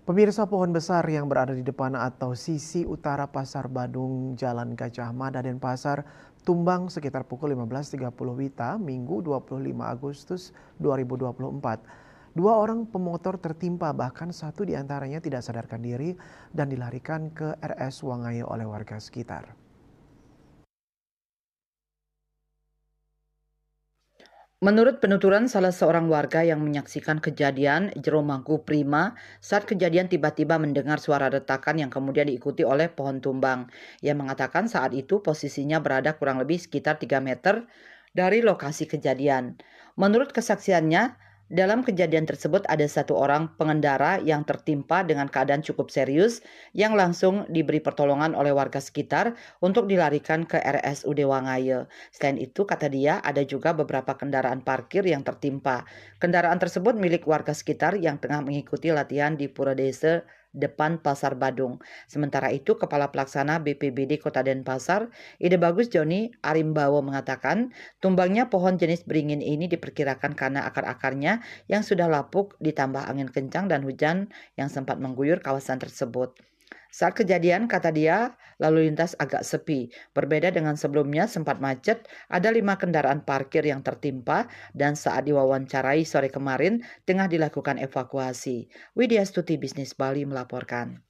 Pemirsa, pohon besar yang berada di depan atau sisi utara Pasar Badung Jalan Gajah Mada Denpasar tumbang sekitar pukul 15.30 WITA Minggu 25 Agustus 2024. Dua orang pemotor tertimpa, bahkan satu diantaranya tidak sadarkan diri dan dilarikan ke RS Wangayo oleh warga sekitar. Menurut penuturan salah seorang warga yang menyaksikan kejadian, Jero Mangku Prima, saat kejadian tiba-tiba mendengar suara retakan yang kemudian diikuti oleh pohon tumbang. Ia mengatakan saat itu posisinya berada kurang lebih sekitar 3 meter dari lokasi kejadian. Menurut kesaksiannya, dalam kejadian tersebut ada satu orang pengendara yang tertimpa dengan keadaan cukup serius yang langsung diberi pertolongan oleh warga sekitar untuk dilarikan ke RSUD Wangayo. Selain itu, kata dia, ada juga beberapa kendaraan parkir yang tertimpa. Kendaraan tersebut milik warga sekitar yang tengah mengikuti latihan di Pura Desa depan Pasar Badung. Sementara itu, Kepala Pelaksana BPBD Kota Denpasar, Ide Bagus Joni Arimbawo mengatakan, tumbangnya pohon jenis beringin ini diperkirakan karena akar-akarnya yang sudah lapuk ditambah angin kencang dan hujan yang sempat mengguyur kawasan tersebut. Saat kejadian, kata dia, lalu lintas agak sepi. Berbeda dengan sebelumnya sempat macet, ada 5 kendaraan parkir yang tertimpa dan saat diwawancarai sore kemarin tengah dilakukan evakuasi. Widya Stuti Bisnis Bali melaporkan.